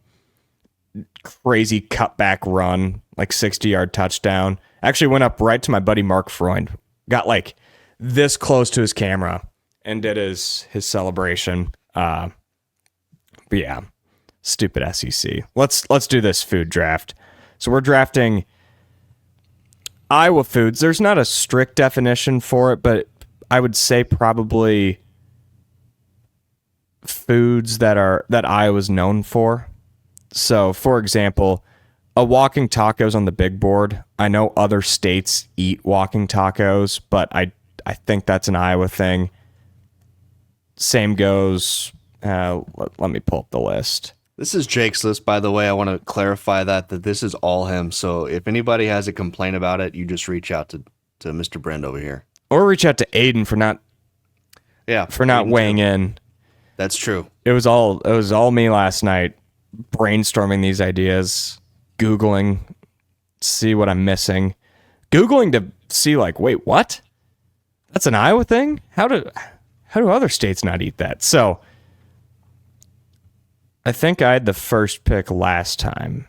crazy cutback run, like 60-yard touchdown. Actually went up right to my buddy Mark Freund. Got like this close to his camera and did his celebration. But yeah. Stupid SEC. Let's do this food draft. So we're drafting Iowa foods. There's not a strict definition for it, but I would say probably foods that Iowa's known for. So, for example, a walking taco's on the big board. I know other states eat walking tacos, but I think that's an Iowa thing. Same goes. Let me pull up the list. This is Jake's list, by the way. I want to clarify that this is all him. So if anybody has a complaint about it, you just reach out to Mr. Brend over here. Or reach out to Aiden for not weighing in. That's true. It was all me last night, brainstorming these ideas, Googling, see what I'm missing. Googling to see like, wait, what? That's an Iowa thing? How do other states not eat that? So I think I had the first pick last time.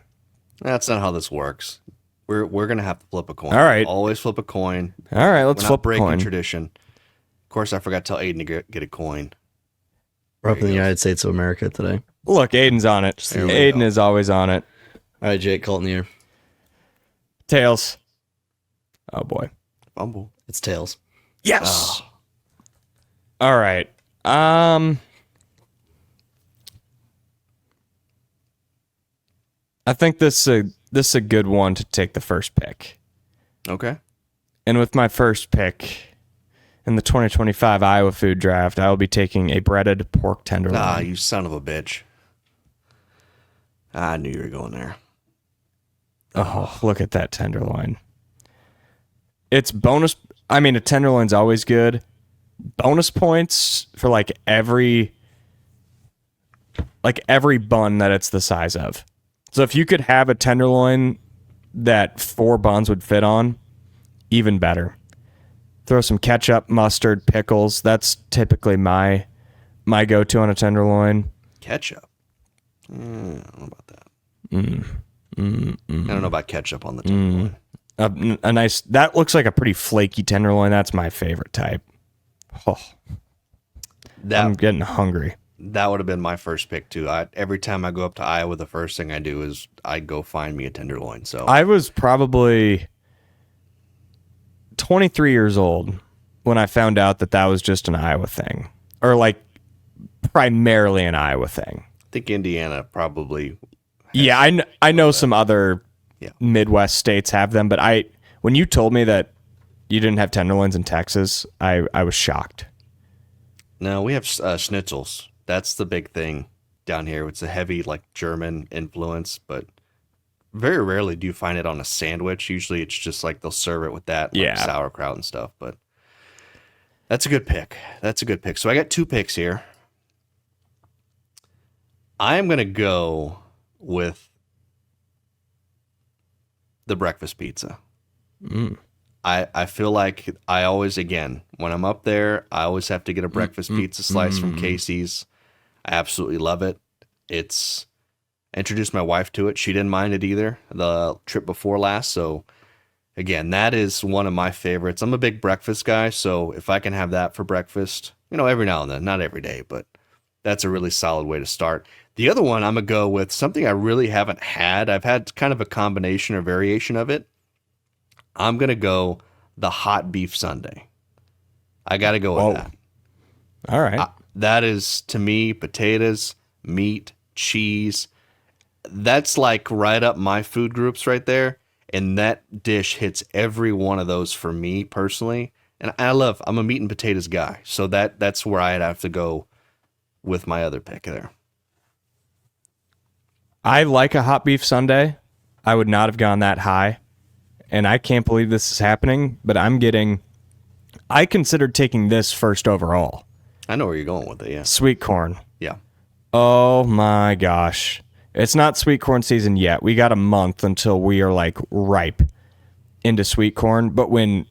That's not how this works. We're gonna have to flip a coin. All right. Always flip a coin. All right, let's We're not flip a breaking coin. tradition. Of course, I forgot to tell Aiden to get a coin. We're up in the United States of America today. Look, Aiden's on it. There we Aiden go. is always on it. All right, Jake, call it in the air. Tails. Oh boy. Fumble. It's tails. Yes. All right. I think this is a good one to take the first pick. Okay. And with my first pick in the 2025 Iowa food draft, I will be taking a breaded pork tenderloin. Ah, you son of a bitch. I knew you were going there. Oh, look at that tenderloin. It's bonus. I mean, a tenderloin's always good. Bonus points for like every bun that it's the size of. So if you could have a tenderloin that 4 buns would fit on, even better. Throw some ketchup, mustard, pickles. That's typically my go-to on a tenderloin. Ketchup. I don't know about that. I don't know about ketchup on the tenderloin. A nice, that looks like a pretty flaky tenderloin. That's my favorite type. Oh, I'm getting hungry. That would have been my first pick too. Every time I go up to Iowa, the first thing I do is I go find me a tenderloin. So I was probably 23 years old when I found out that was just an Iowa thing, or like primarily an Iowa thing. I think Indiana probably. Yeah, I know some other Yeah. Midwest states have them, but when you told me that you didn't have tenderloins in Texas, I was shocked. No, we have schnitzels. That's the big thing down here. It's a heavy like German influence, but very rarely do you find it on a sandwich. Usually it's just like they'll serve it with that, like Yeah. sauerkraut and stuff. But that's a good pick. That's a good pick. So I got 2 picks here. I'm going to go with the breakfast pizza. I feel like I always, again, when I'm up there, I always have to get a breakfast pizza slice from Casey's. I absolutely love it. I introduced my wife to it. She didn't mind it either, the trip before last. So, again, that is one of my favorites. I'm a big breakfast guy, so if I can have that for breakfast, every now and then, not every day, but that's a really solid way to start. The other one, I'm going to go with something I really haven't had. I've had kind of a combination or variation of it. I'm going to go the hot beef sundae. I got to go with that. All right. That is, to me, potatoes, meat, cheese. That's like right up my food groups right there. And that dish hits every one of those for me personally. And I'm a meat and potatoes guy. So that's where I'd have to go with my other pick there. I like a hot beef sundae. I would not have gone that high. And I can't believe this is happening, but I considered taking this first overall. I know where you're going with it, yeah. Sweet corn. Yeah. Oh my gosh. It's not sweet corn season yet. We got a month until we are like ripe into sweet corn. But when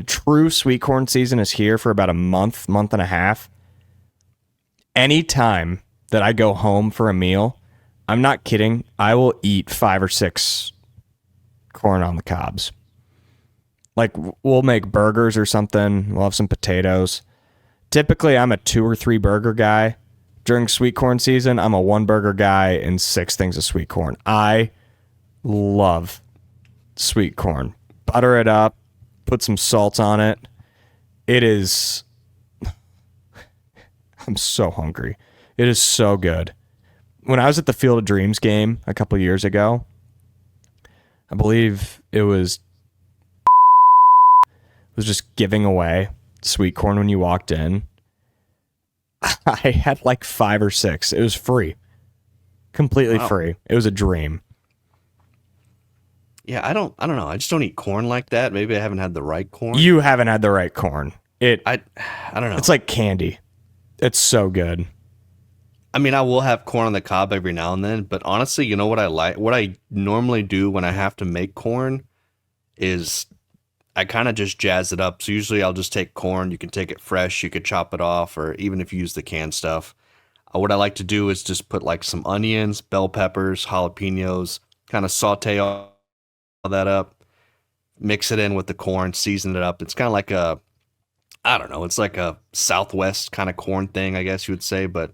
true sweet corn season is here for about a month and a half, any time that I go home for a meal, I'm not kidding, I will eat 5 or 6 corn on the cobs. Like, we'll make burgers or something. We'll have some potatoes. Typically, I'm a 2 or 3 burger guy. During sweet corn season, I'm a 1 burger guy and 6 things of sweet corn. I love sweet corn. Butter it up, put some salt on it. It is... I'm so hungry. It is so good. When I was at the Field of Dreams game a couple years ago, I believe it was just giving away sweet corn when you walked in. I had like 5 or 6. It was free. Completely free. It was a dream. Yeah, I don't know. I just don't eat corn like that. Maybe I haven't had the right corn. You haven't had the right corn. I don't know. It's like candy. It's so good. I mean, I will have corn on the cob every now and then, but honestly, you know what I like? What I normally do when I have to make corn is I kind of just jazz it up. So usually I'll just take corn. You can take it fresh. You could chop it off, or even if you use the canned stuff. What I like to do is just put like some onions, bell peppers, jalapenos, kind of saute all that up, mix it in with the corn, season it up. It's kind of like I don't know, it's like a Southwest kind of corn thing, I guess you would say, but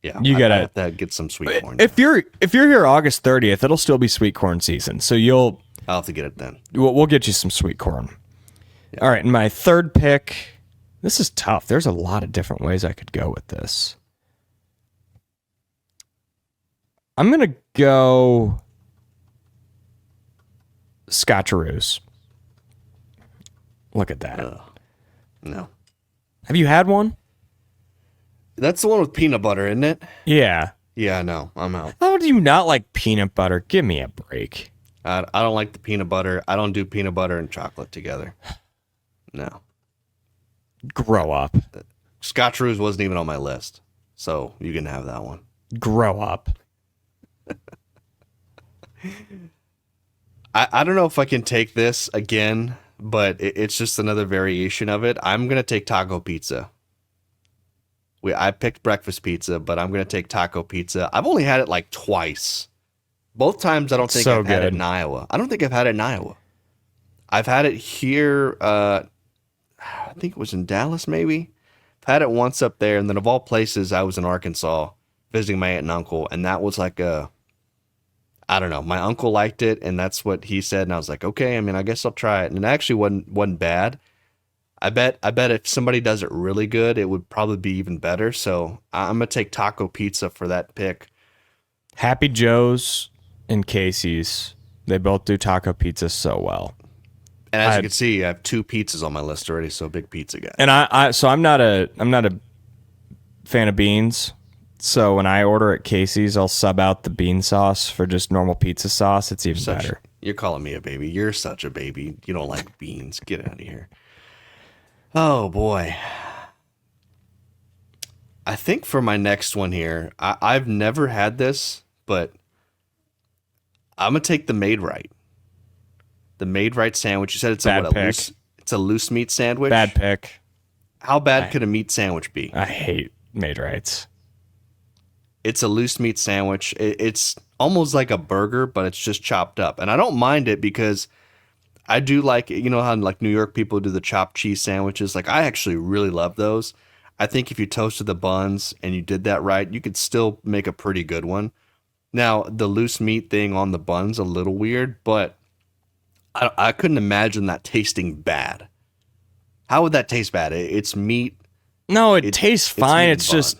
yeah, You gotta have to get some sweet corn. If you're here August 30th, it'll still be sweet corn season. So I'll have to get it then. we'll get you some sweet corn. Yeah. All right, and my third pick. This is tough. There's a lot of different ways I could go with this. I'm gonna go Scotcheroos. Look at that. No. Have you had one? That's the one with peanut butter, isn't it? Yeah. Yeah, no, I'm out. How do you not like peanut butter? Give me a break. I don't like the peanut butter. I don't do peanut butter and chocolate together. No. Grow up. Scotcheroos wasn't even on my list, so you can have that one. Grow up. I don't know if I can take this again, but it's just another variation of it. I'm going to take taco pizza. I picked breakfast pizza, but I'm going to take taco pizza. I've only had it like twice. Both times I don't think I've had it in Iowa. I don't think I've had it in Iowa. I've had it here, I think it was in Dallas maybe, I've had it once up there, and then of all places, I was in Arkansas visiting my aunt and uncle, and that was like I don't know. My uncle liked it, and that's what he said, and I was like, okay. I mean, I guess I'll try it, and it actually wasn't bad. I bet if somebody does it really good, it would probably be even better. So I'm gonna take taco pizza for that pick. Happy Joe's and Casey's, they both do taco pizza so well. And as you can see, I have 2 pizzas on my list already, so big pizza guy. And I'm not a fan of beans. So when I order at Casey's, I'll sub out the bean sauce for just normal pizza sauce. It's even better. You're calling me a baby. You're such a baby. You don't like beans. Get out of here. Oh, boy. I think for my next one here, I've never had this, but I'm going to take the Made Right. The Made Right sandwich. You said it's a loose meat sandwich? Bad pick. How bad could a meat sandwich be? I hate Made Rights. It's a loose meat sandwich. It's almost like a burger, but it's just chopped up. And I don't mind it because I do like, you know how like New York people do the chopped cheese sandwiches? Like I actually really love those. I think if you toasted the buns and you did that right, you could still make a pretty good one. Now, the loose meat thing on the bun's a little weird, but I couldn't imagine that tasting bad. How would that taste bad? It's meat. No, it tastes fine. It's just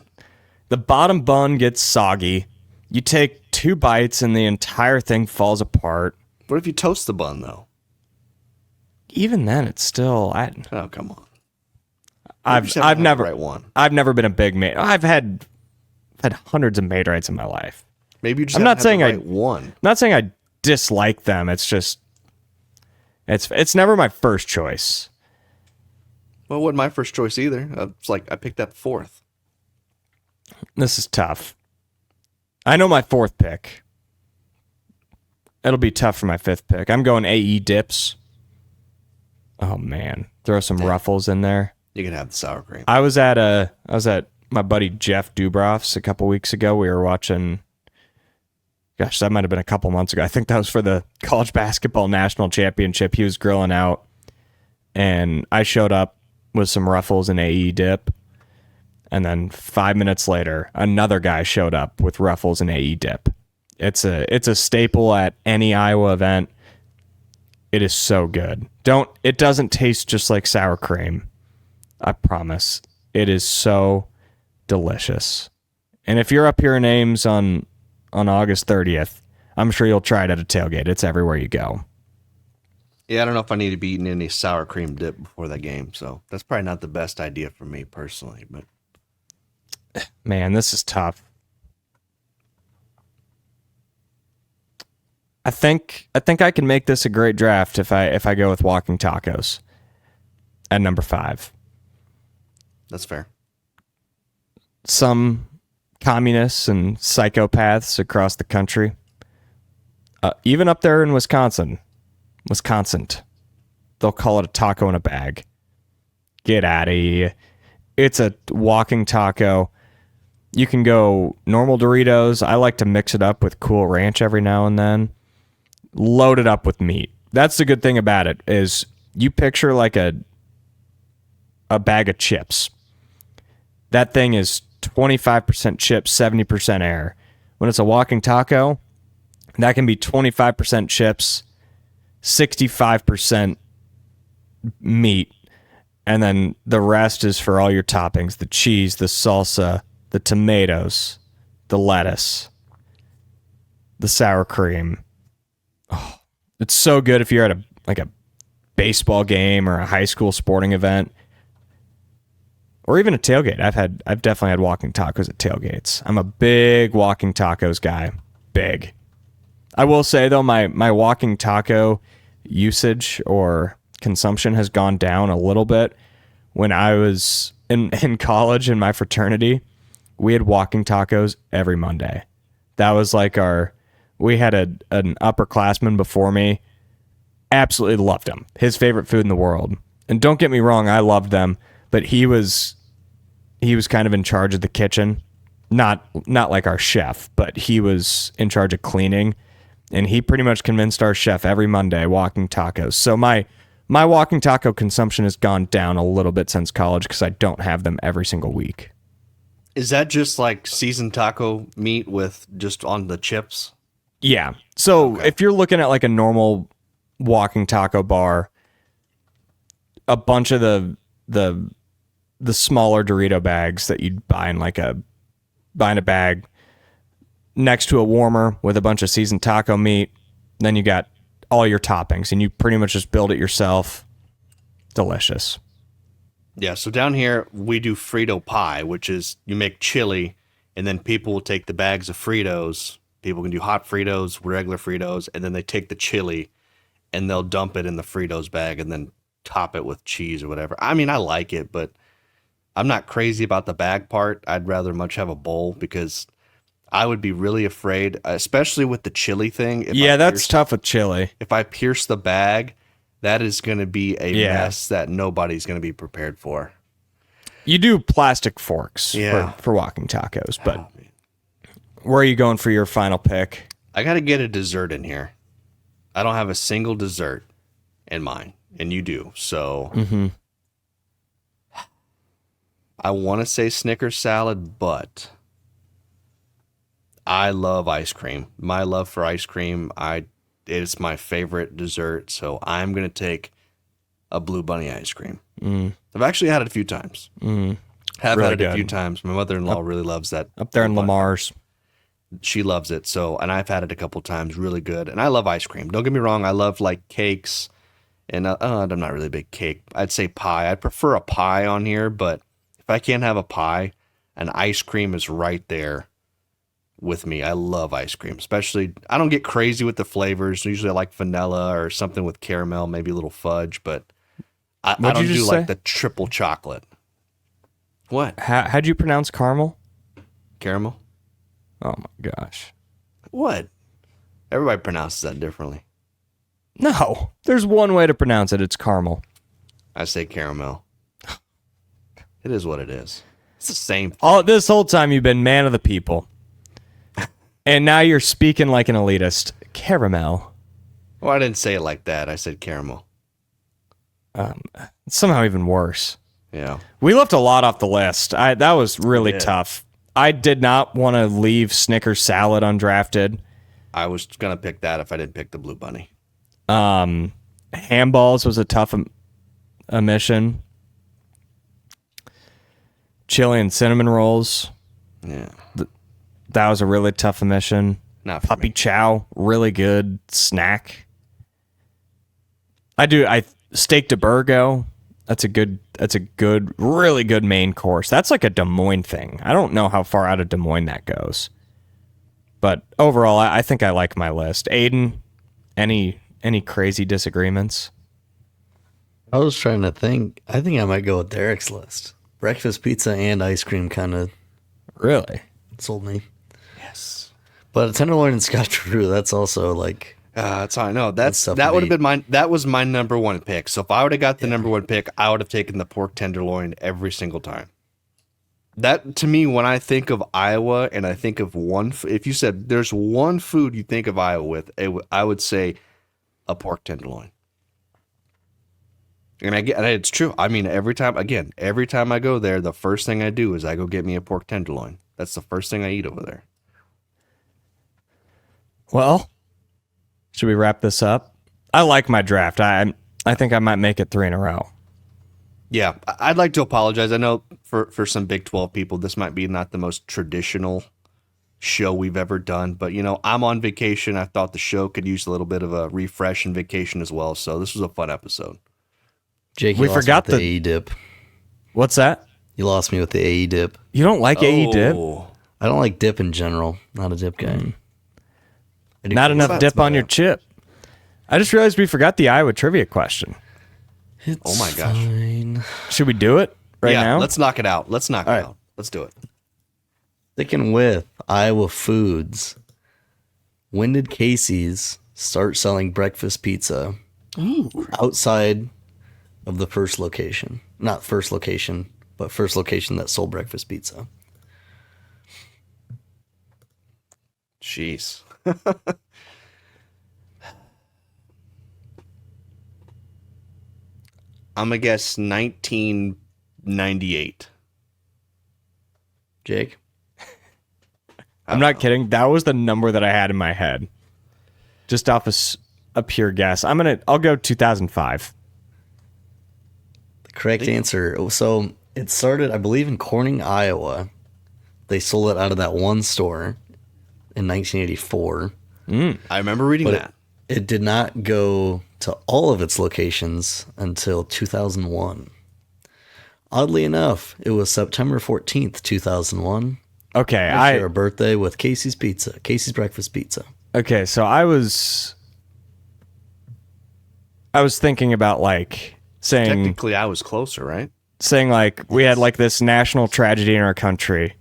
the bottom bun gets soggy. You take 2 bites and the entire thing falls apart. What if you toast the bun, though? Even then, it's still. Oh, come on. I've never right one. I've never been a big made. I've had hundreds of Made Rights in my life. Maybe you just I'm not saying one. I'm not saying I dislike them. It's just it's never my first choice. Well, it wasn't my first choice either. It's like I picked that 4th. This is tough. I know my 4th pick. It'll be tough for my 5th pick. I'm going AE dips. Oh man, throw some Ruffles in there. You can have the sour cream. I was at my buddy Jeff Dubroff's a couple weeks ago. We were watching. Gosh, that might have been a couple months ago. I think that was for the college basketball national championship. He was grilling out, and I showed up with some Ruffles and AE dip. And then 5 minutes later, another guy showed up with Ruffles and AE dip. It's a staple at any Iowa event. It is so good. It doesn't taste just like sour cream. I promise. It is so delicious. And if you're up here in Ames on August 30th, I'm sure you'll try it at a tailgate. It's everywhere you go. Yeah, I don't know if I need to be eating any sour cream dip before that game, so that's probably not the best idea for me personally. But man, this is tough. I think I can make this a great draft if I go with walking tacos at number 5. That's fair. Some communists and psychopaths across the country, even up there in Wisconsin, they'll call it a taco in a bag. Get out of here. It's a walking taco. You can go normal Doritos. I like to mix it up with Cool Ranch every now and then. Load it up with meat. That's the good thing about it is you picture like a bag of chips. That thing is 25% chips, 70% air. When it's a walking taco, that can be 25% chips, 65% meat, and then the rest is for all your toppings, the cheese, the salsa, the tomatoes, the lettuce, the sour cream. Oh, it's so good if you're at a baseball game or a high school sporting event. Or even a tailgate. I've definitely had walking tacos at tailgates. I'm a big walking tacos guy. Big. I will say though, my walking taco usage or consumption has gone down a little bit. When I was in college in my fraternity, we had walking tacos every Monday. That was like we had an upperclassman before me. Absolutely loved them. His favorite food in the world. And don't get me wrong, I loved them, but he was kind of in charge of the kitchen. Not like our chef, but he was in charge of cleaning. And he pretty much convinced our chef every Monday walking tacos. So my My walking taco consumption has gone down a little bit since college because I don't have them every single week. Is that just like seasoned taco meat with just on the chips? Yeah. So if you're looking at like a normal walking taco bar, a bunch of the smaller Dorito bags that you'd buy in a bag next to a warmer with a bunch of seasoned taco meat, then you got all your toppings and you pretty much just build it yourself. Delicious. Yeah, so down here we do Frito pie, which is you make chili and then people will take the bags of Fritos. People can do hot Fritos, regular Fritos, and then they take the chili and they'll dump it in the Fritos bag and then top it with cheese or whatever. I mean, I like it, but I'm not crazy about the bag part. I'd rather much have a bowl because I would be really afraid, especially with the chili thing. That's tough with chili. If I pierce the bag, that is going to be a mess that nobody's going to be prepared for. You do plastic forks for walking tacos, but where are you going for your final pick? I got to get a dessert in here. I don't have a single dessert in mind, and you do. So I want to say Snickers salad, but I love ice cream. My love for ice cream, it's my favorite dessert. So I'm going to take a Blue Bunny ice cream. I've actually had it a few times. Have Really had it a few good. times. My mother-in-law really loves that. Up there in Blue Bunny. Lamar's. She loves it. So, and I've had it a couple times. Really good. And I love ice cream. Don't get me wrong. I love like cakes. And I'm not really a big cake. I'd say pie. I'd prefer a pie on here. But if I can't have a pie, an ice cream is right there with me. I love ice cream. Especially, I don't get crazy with the flavors. Usually I like vanilla or something with caramel, maybe a little fudge. But I don't do like the triple chocolate. What? How'd you pronounce caramel? Caramel? Oh my gosh. What? Everybody pronounces that differently. No, there's one way to pronounce it. It's caramel. I say caramel. It is what it is. It's the same. This whole time you've been man of the people. And now you're speaking like an elitist. Caramel. Well, I didn't say it like that. I said caramel. It's somehow even worse. Yeah. We left a lot off the list. That was really tough. I did not want to leave Snickers salad undrafted. I was going to pick that if I didn't pick the Blue Bunny. Handballs was a tough omission. Chili and cinnamon rolls. Yeah. That was a really tough omission. Not for Puppy me. chow, really good snack. Steak de Burgo. That's a good, really good main course. That's like a Des Moines thing. I don't know how far out of Des Moines that goes. But overall, I think I like my list. Aiden, any crazy disagreements? I was trying to think. I think I might go with Derek's list. Breakfast pizza and ice cream kind of Really? sold me. Yes. But a tenderloin and Scotch brew, that's also like That's all I know. That's tough That to would have beat. been mine. That was my number one pick. So if I would have got the number one pick, I would have taken the pork tenderloin every single time. That to me, when I think of Iowa and I think of if you said there's one food you think of Iowa with, I would say a pork tenderloin. And it's true. I mean, every time I go there, the first thing I do is I go get me a pork tenderloin. That's the first thing I eat over there. Well, should we wrap this up? I like my draft. I think I might make it 3 in a row. Yeah, I'd like to apologize. I know for some Big 12 people, this might be not the most traditional show we've ever done, but I'm on vacation. I thought the show could use a little bit of a refresh and vacation as well. So this was a fun episode. Jake. We You lost forgot me with the- the AE dip. What's that? You lost me with the AE dip. You don't like AE dip? Oh, I don't like dip in general. Not a dip guy. I do Not taste enough it. dip on your chip. I just realized we forgot the Iowa trivia question. Oh my gosh. Fine. Should we do it right yeah, now? let's knock it out. Let's knock it right. out. Let's do it. Sticking with Iowa foods. When did Casey's start selling breakfast pizza outside of the first location? Not first location, but first location that sold breakfast pizza. Jeez. I'm going to guess 1998. Jake? I'm not kidding. That was the number that I had in my head. Just off a pure guess. I'll go 2005. The correct answer. So it started, I believe, in Corning, Iowa. They sold it out of that one store in 1984. I remember reading But that. it did not go to all of its locations until 2001. Oddly enough, it was September 14th, 2001. Okay, I share a birthday with Casey's Pizza, Casey's Breakfast Pizza. Okay, so I was thinking about like saying Technically, I was closer, right? like we had like this national tragedy in our country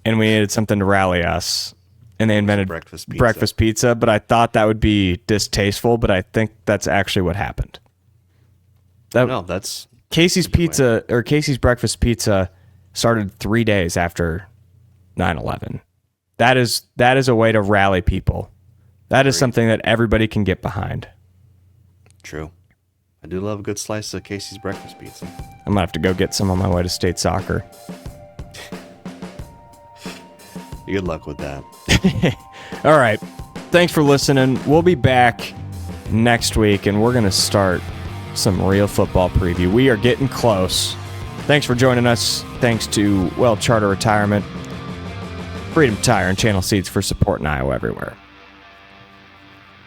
and we needed something to rally us, and they invented breakfast pizza, but I thought that would be distasteful, but I think that's actually what happened. That's Casey's Pizza or Casey's Breakfast Pizza started 3 days after 9/11. That is a way to rally people. That is something that everybody can get behind. true. I do love a good slice of Casey's breakfast pizza. I'm gonna have to go get some on my way to state soccer. Good luck with that. All right. Thanks for listening. We'll be back next week, and we're going to start some real football preview. We are getting close. Thanks for joining us. Thanks to WealthCharter Retirement, Freedom Tire, and Channel Seeds for supporting Iowa everywhere.